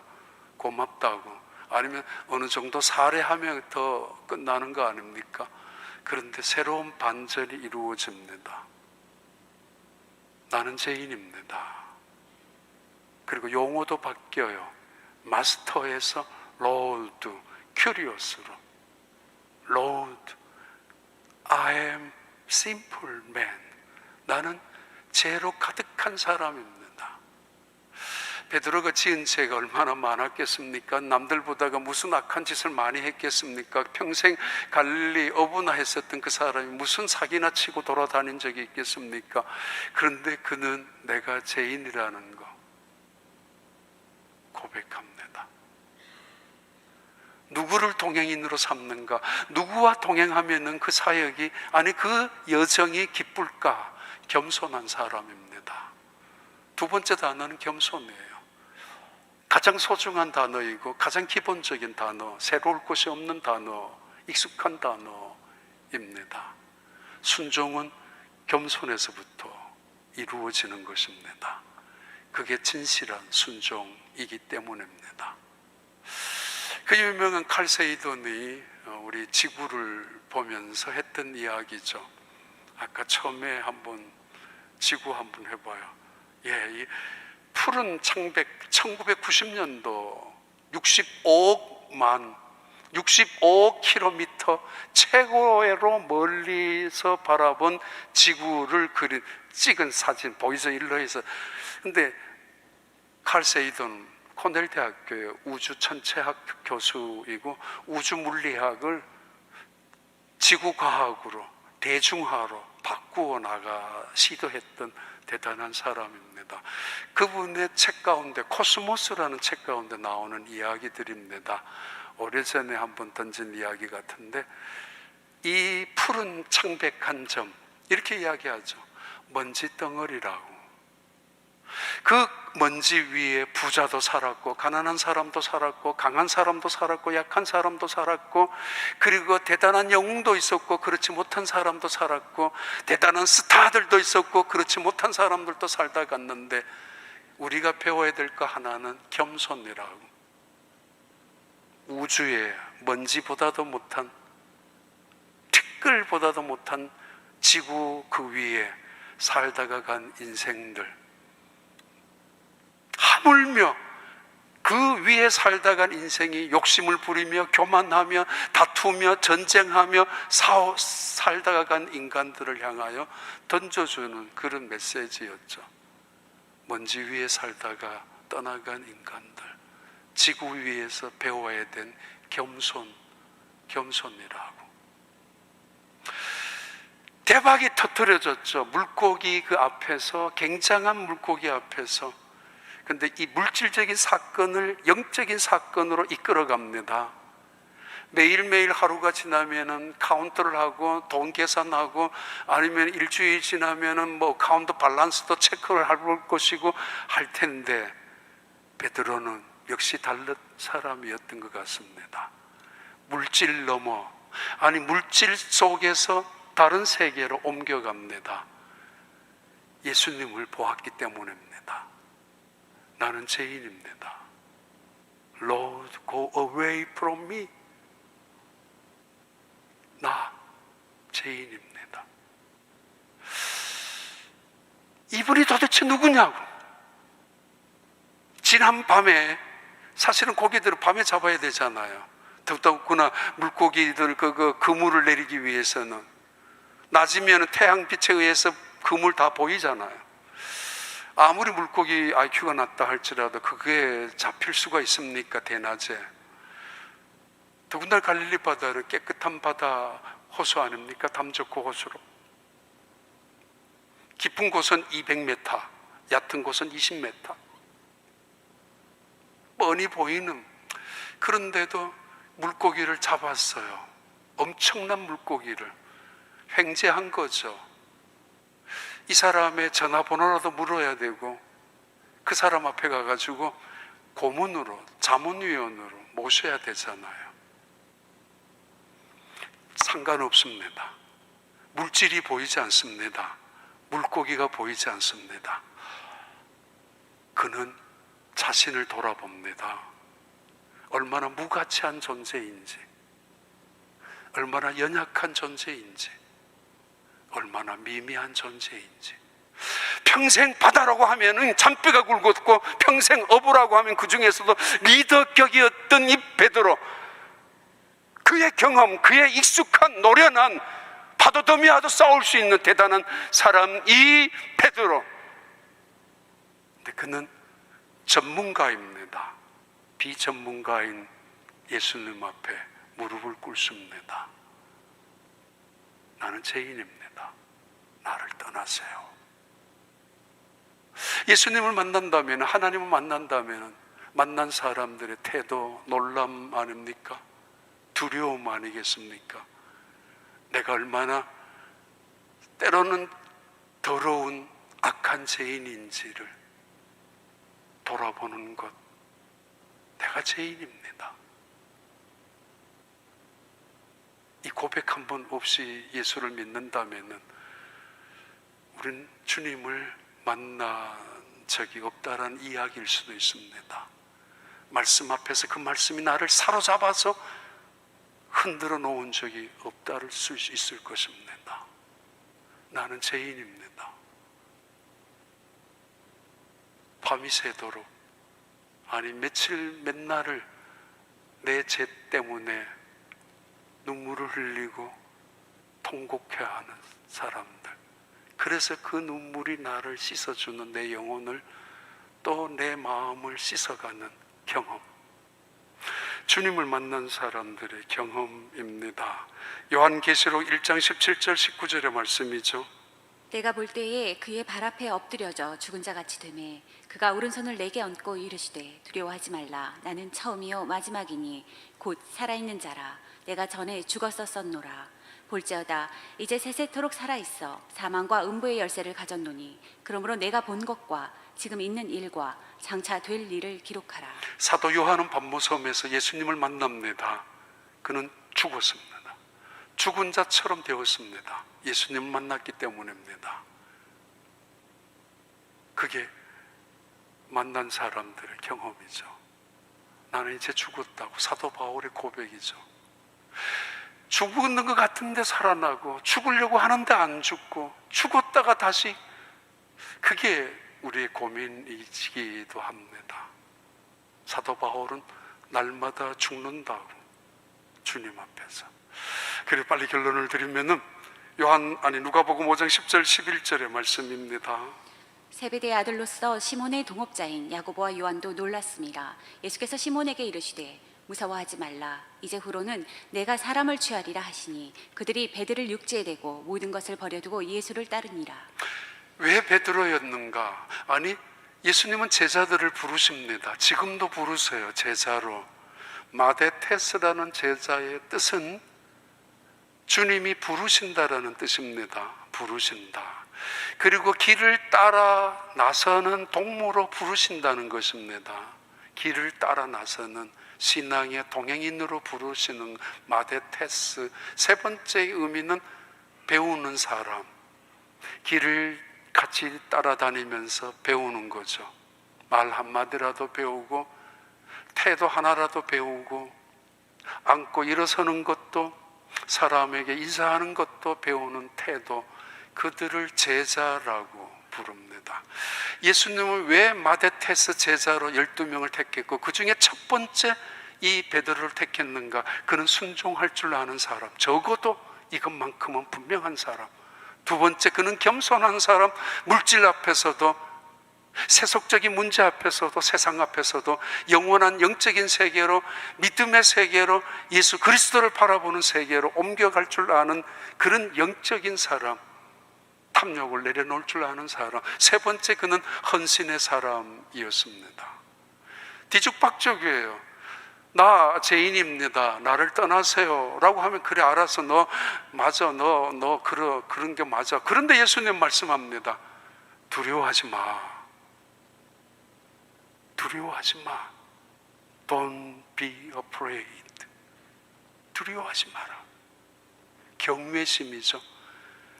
고맙다고. 아니면 어느 정도 살해하면 더 끝나는 거 아닙니까? 그런데 새로운 반전이 이루어집니다. 나는 죄인입니다. 그리고 용어도 바뀌어요. 마스터에서 로드, 큐리오스로. 로드, I am simple man. 나는 죄로 가득한 사람입니다. 베드로가 지은 죄가 얼마나 많았겠습니까? 남들보다가 무슨 악한 짓을 많이 했겠습니까? 평생 갈릴리 어부나했었던 그 사람이 무슨 사기나 치고 돌아다닌 적이 있겠습니까? 그런데 그는 내가 죄인이라는 거 고백합니다. 누구를 동행인으로 삼는가? 누구와 동행하면은 그 사역이, 아니 그 여정이 기쁠까? 겸손한 사람입니다. 두 번째 단어는 겸손이에요. 가장 소중한 단어이고 가장 기본적인 단어, 새로울 것이 없는 단어, 익숙한 단어입니다. 순종은 겸손에서부터 이루어지는 것입니다. 그게 진실한 순종이기 때문입니다. 그 유명한 칼 세이돈이 우리 지구를 보면서 했던 이야기죠. 아까 처음에 한번 지구 한번 해봐요. 이 푸른 창백, 1990년도 65억 킬로미터 최고로 멀리서 바라본 지구를 찍은 사진 보이죠? 일러에서. 근데 칼 세이돈 코넬 대학교의 우주천체학 교수이고 우주물리학을 지구과학으로 대중화로 바꾸어 나가 시도했던 대단한 사람입니다. 그분의 책 가운데, 코스모스라는 책 가운데 나오는 이야기들입니다. 오래전에 한번 던진 이야기 같은데, 이 푸른 창백한 점, 이렇게 이야기하죠. 먼지 덩어리라고. 그 먼지 위에 부자도 살았고 가난한 사람도 살았고 강한 사람도 살았고 약한 사람도 살았고, 그리고 대단한 영웅도 있었고 그렇지 못한 사람도 살았고, 대단한 스타들도 있었고 그렇지 못한 사람들도 살다 갔는데, 우리가 배워야 될 거 하나는 겸손이라고. 우주에 먼지보다도 못한, 티끌보다도 못한 지구 그 위에 살다가 간 인생들, 하물며 그 위에 살다가 간 인생이 욕심을 부리며 교만하며 다투며 전쟁하며 살다가 간 인간들을 향하여 던져주는 그런 메시지였죠. 먼지 위에 살다가 떠나간 인간들, 지구 위에서 배워야 된 겸손이라고. 대박이 터뜨려졌죠. 물고기 그 앞에서, 굉장한 물고기 앞에서. 근데 이 물질적인 사건을 영적인 사건으로 이끌어갑니다. 매일매일 하루가 지나면은 카운트를 하고 돈 계산하고, 아니면 일주일 지나면은 뭐 카운트 밸런스도 체크를 할 것이고 할 텐데, 베드로는 역시 다른 사람이었던 것 같습니다. 물질 넘어, 아니 물질 속에서 다른 세계로 옮겨갑니다. 예수님을 보았기 때문입니다. 나는 죄인입니다. Lord, go away from me. 나 죄인입니다. 이분이 도대체 누구냐고. 지난 밤에, 사실은 고기들을 밤에 잡아야 되잖아요. 더욱구나 물고기들 그물을 내리기 위해서는 낮이면 태양빛에 의해서 그물 다 보이잖아요. 아무리 물고기 IQ가 낮다 할지라도 그게 잡힐 수가 있습니까? 대낮에. 더군다나 갈릴리 바다는 깨끗한 바다 호수 아닙니까? 담 좋고 호수로. 깊은 곳은 200m, 얕은 곳은 20m. 뻔히 보이는. 그런데도 물고기를 잡았어요. 엄청난 물고기를 횡재한 거죠. 이 사람의 전화번호라도 물어야 되고, 그 사람 앞에 가가지고 고문으로, 자문위원으로 모셔야 되잖아요. 상관없습니다. 물질이 보이지 않습니다. 물고기가 보이지 않습니다. 그는 자신을 돌아봅니다. 얼마나 무가치한 존재인지, 얼마나 연약한 존재인지, 얼마나 미미한 존재인지. 평생 바다라고 하면은 잔뼈가 굵었고, 평생 어부라고 하면 그 중에서도 리더격이었던 이 베드로, 그의 경험, 그의 익숙한 노련한 파도더미와도 싸울 수 있는 대단한 사람, 이 베드로. 근데 그는 전문가입니다. 비전문가인 예수님 앞에 무릎을 꿇습니다. 나는 죄인입니다. 나를 떠나세요. 예수님을 만난다면, 하나님을 만난다면 만난 사람들의 태도, 놀람 아닙니까? 두려움 아니겠습니까? 내가 얼마나 때로는 더러운 악한 죄인인지를 돌아보는 것. 내가 죄인입니다. 이 고백 한 번 없이 예수를 믿는다면은 우린 주님을 만난 적이 없다라는 이야기일 수도 있습니다. 말씀 앞에서 그 말씀이 나를 사로잡아서 흔들어 놓은 적이 없다를 수 있을 것입니다. 나는 죄인입니다. 밤이 새도록, 아니 며칠 몇 날을 내 죄 때문에 눈물을 흘리고 통곡해하는 사람들, 그래서 그 눈물이 나를 씻어주는 내 영혼을, 또 내 마음을 씻어가는 경험, 주님을 만난 사람들의 경험입니다. 요한계시록 1장 17절 19절의 말씀이죠. 내가 볼 때에 그의 발 앞에 엎드려져 죽은 자 같이 되매 그가 오른손을 내게 얹고 이르시되 두려워하지 말라. 나는 처음이요 마지막이니 곧 살아있는 자라. 내가 전에 죽었었노라. 볼지어다 이제 세세토록 살아있어 사망과 음부의 열쇠를 가졌노니 그러므로 내가 본 것과 지금 있는 일과 장차 될 일을 기록하라. 사도 요한은 반모섬에서 예수님을 만납니다. 그는 죽었습니다. 죽은 자처럼 되었습니다. 예수님을 만났기 때문입니다. 그게 만난 사람들의 경험이죠. 나는 이제 죽었다고. 사도 바울의 고백이죠. 죽는 것 같은데 살아나고, 죽으려고 하는데 안 죽고, 죽었다가 다시, 그게 우리의 고민이기도 합니다. 사도 바울은 날마다 죽는다고, 주님 앞에서. 그래 빨리 결론을 드리면은 누가복음 5장 10절 11절의 말씀입니다. 세베대의 아들로서 시몬의 동업자인 야고보와 요한도 놀랐습니다. 예수께서 시몬에게 이르시되 무서워하지 말라. 이제 후로는 내가 사람을 취하리라 하시니 그들이 베드로를 육지에 대고 모든 것을 버려두고 예수를 따르니라. 왜 베드로였는가? 아니, 예수님은 제자들을 부르십니다. 지금도 부르세요, 제자로. 마데테스라는 제자의 뜻은 주님이 부르신다라는 뜻입니다. 부르신다. 그리고 길을 따라 나서는 동무로 부르신다는 것입니다. 길을 따라 나서는 신앙의 동행인으로 부르시는 마데테스. 세 번째 의미는 배우는 사람. 길을 같이 따라다니면서 배우는 거죠. 말 한마디라도 배우고, 태도 하나라도 배우고, 앉고 일어서는 것도, 사람에게 인사하는 것도 배우는 태도, 그들을 제자라고 부릅니다. 예수님은 왜 마데테스 제자로 12명을 택했고 그 중에 첫 번째 이 베드로를 택했는가? 그는 순종할 줄 아는 사람, 적어도 이것만큼은 분명한 사람. 두 번째, 그는 겸손한 사람, 물질 앞에서도, 세속적인 문제 앞에서도, 세상 앞에서도 영원한 영적인 세계로, 믿음의 세계로, 예수 그리스도를 바라보는 세계로 옮겨갈 줄 아는 그런 영적인 사람, 탐욕을 내려놓을 줄 아는 사람. 세 번째, 그는 헌신의 사람이었습니다. 뒤죽박죽이에요. 나 죄인입니다. 나를 떠나세요 라고 하면, 그래 알았어, 너 맞아, 너 그런 게 맞아. 그런데 예수님 말씀합니다. 두려워하지 마. 두려워하지 마. Don't be afraid. 두려워하지 마라. 경외심이죠.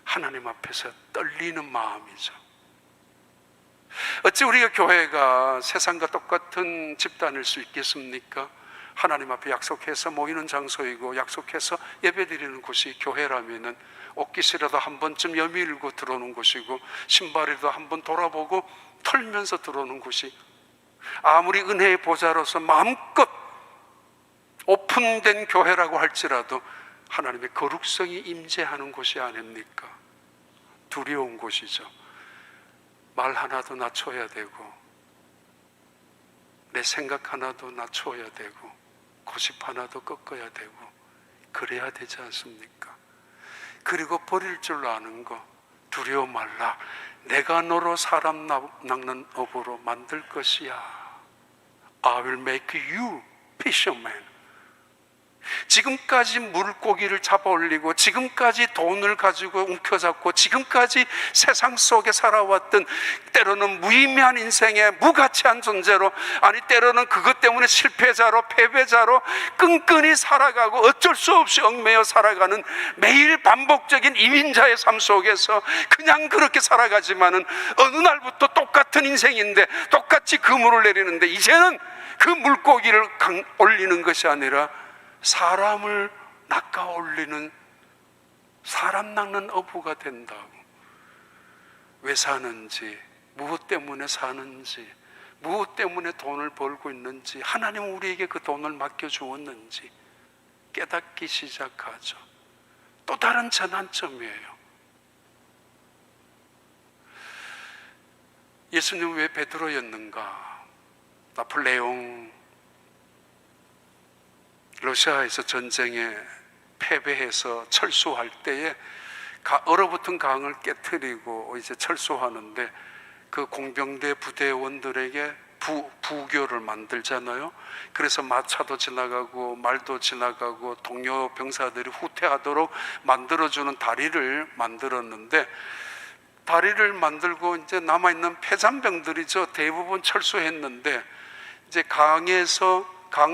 하나님 앞에서 떨리는 마음이죠. 어찌 우리가 교회가 세상과 똑같은 집단일 수 있겠습니까? 하나님 앞에 약속해서 모이는 장소이고, 약속해서 예배드리는 곳이 교회라면은 옷깃이라도 한 번쯤 여밀고 들어오는 곳이고, 신발이라도 한 번 돌아보고 털면서 들어오는 곳이, 아무리 은혜의 보좌로서 마음껏 오픈된 교회라고 할지라도 하나님의 거룩성이 임재하는 곳이 아닙니까? 두려운 곳이죠. 말 하나도 낮춰야 되고, 내 생각 하나도 낮춰야 되고, 고집 하나도 꺾어야 되고, 그래야 되지 않습니까? 그리고 버릴 줄 아는 거. 두려워 말라. 내가 너로 사람 낚는 업으로 만들 것이야. I will make you fisherman. 지금까지 물고기를 잡아 올리고, 지금까지 돈을 가지고 움켜잡고, 지금까지 세상 속에 살아왔던 때로는 무의미한 인생의 무가치한 존재로, 아니 때로는 그것 때문에 실패자로 패배자로 끈끈이 살아가고 어쩔 수 없이 얽매여 살아가는 매일 반복적인 이민자의 삶 속에서 그냥 그렇게 살아가지만은 어느 날부터 똑같은 인생인데 똑같이 그물을 내리는데, 이제는 그 물고기를 올리는 것이 아니라 사람을 낚아 올리는, 사람 낚는 어부가 된다고. 왜 사는지, 무엇 때문에 사는지, 무엇 때문에 돈을 벌고 있는지, 하나님은 우리에게 그 돈을 맡겨주었는지 깨닫기 시작하죠. 또 다른 전환점이에요. 예수님 왜 베드로였는가? 나폴레옹 러시아에서 전쟁에 패배해서 철수할 때에 얼어붙은 강을 깨트리고 이제 철수하는데, 그 공병대 부대원들에게 부교를 만들잖아요. 그래서 마차도 지나가고 말도 지나가고 동료 병사들이 후퇴하도록 만들어주는 다리를 만들었는데, 다리를 만들고 이제 남아있는 폐잔병들이죠. 대부분 철수했는데, 이제 강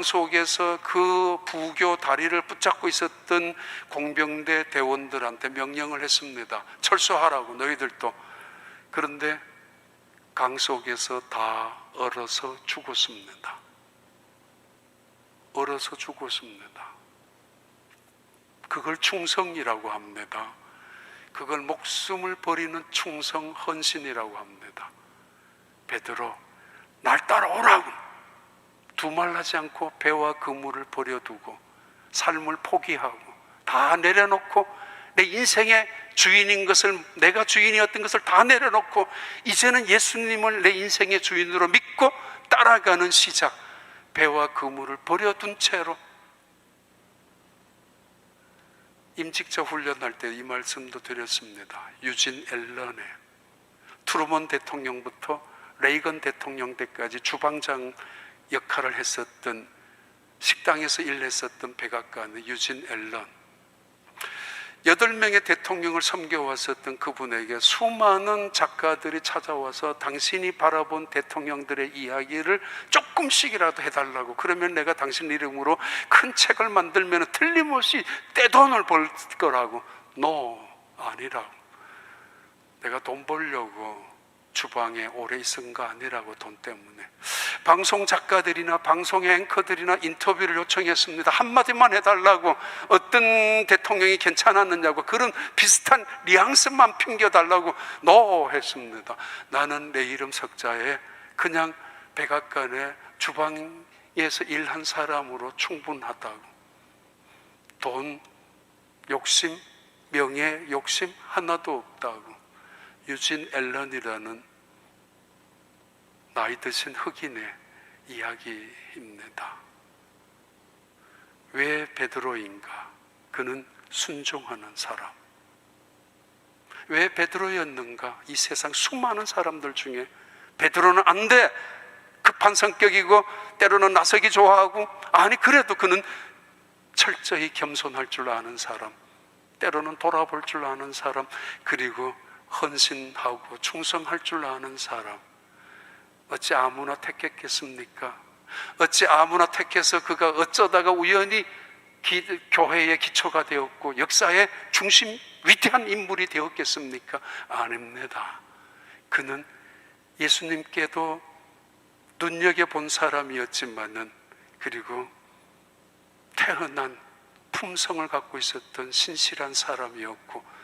속에서 그 부교 다리를 붙잡고 있었던 공병대 대원들한테 명령을 했습니다. 철수하라고, 너희들도. 그런데 강 속에서 다 얼어서 죽었습니다. 얼어서 죽었습니다. 그걸 충성이라고 합니다. 그걸 목숨을 버리는 충성, 헌신이라고 합니다. 베드로, 날 따라오라고. 두말하지 않고 배와 그물을 버려두고 삶을 포기하고 다 내려놓고, 내 인생의 주인인 것을, 내가 주인이었던 것을 다 내려놓고 이제는 예수님을 내 인생의 주인으로 믿고 따라가는 시작. 배와 그물을 버려둔 채로. 임직자 훈련할 때 이 말씀도 드렸습니다. 유진 앨런의 트루먼 대통령부터 레이건 대통령 때까지 주방장 역할을 했었던, 식당에서 일했었던 백악관의 유진 앨런, 8명의 대통령을 섬겨왔었던 그분에게 수많은 작가들이 찾아와서 당신이 바라본 대통령들의 이야기를 조금씩이라도 해달라고, 그러면 내가 당신 이름으로 큰 책을 만들면 틀림없이 떼돈을 벌 거라고. 아니라고. 내가 돈 벌려고 주방에 오래 있은 거 아니라고, 돈 때문에. 방송 작가들이나 방송의 앵커들이나 인터뷰를 요청했습니다. 한마디만 해달라고. 어떤 대통령이 괜찮았느냐고, 그런 비슷한 뉘앙스만 핑겨달라고 했습니다. 나는 내 이름 석자에 그냥 백악관의 주방에서 일한 사람으로 충분하다고. 돈 욕심, 명예 욕심 하나도 없다고. 유진 앨런이라는 나이 드신 흑인의 이야기입니다. 왜 베드로인가? 그는 순종하는 사람. 왜 베드로였는가? 이 세상 수많은 사람들 중에 베드로는 안 돼! 급한 성격이고 때로는 나서기 좋아하고, 아니 그래도 그는 철저히 겸손할 줄 아는 사람, 때로는 돌아볼 줄 아는 사람, 그리고 헌신하고 충성할 줄 아는 사람. 어찌 아무나 택했겠습니까? 어찌 아무나 택해서 그가 어쩌다가 우연히 교회의 기초가 되었고 역사의 중심, 위대한 인물이 되었겠습니까? 아닙니다. 그는 예수님께도 눈여겨본 사람이었지만은, 그리고 태어난 품성을 갖고 있었던 신실한 사람이었고,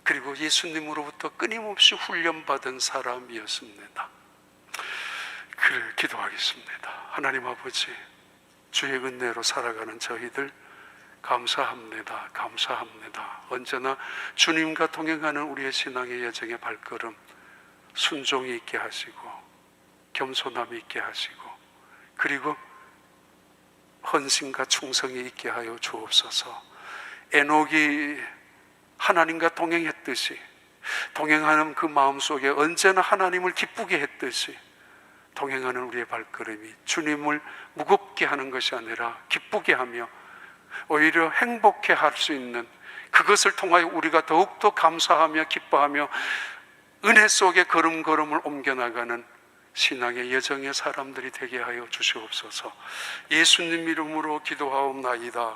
그리고 예수님으로부터 끊임없이 훈련받은 사람이었습니다. 그래, 기도하겠습니다. 하나님 아버지, 주의 은혜로 살아가는 저희들 감사합니다. 감사합니다. 언제나 주님과 동행하는 우리의 신앙의 여정의 발걸음 순종이 있게 하시고 겸손함이 있게 하시고, 그리고 헌신과 충성이 있게 하여 주옵소서. 에녹이 하나님과 동행했듯이, 동행하는 그 마음속에 언제나 하나님을 기쁘게 했듯이 동행하는 우리의 발걸음이 주님을 무겁게 하는 것이 아니라 기쁘게 하며 오히려 행복해 할 수 있는, 그것을 통하여 우리가 더욱더 감사하며 기뻐하며 은혜 속에 걸음걸음을 옮겨나가는 신앙의 여정의 사람들이 되게 하여 주시옵소서. 예수님 이름으로 기도하옵나이다.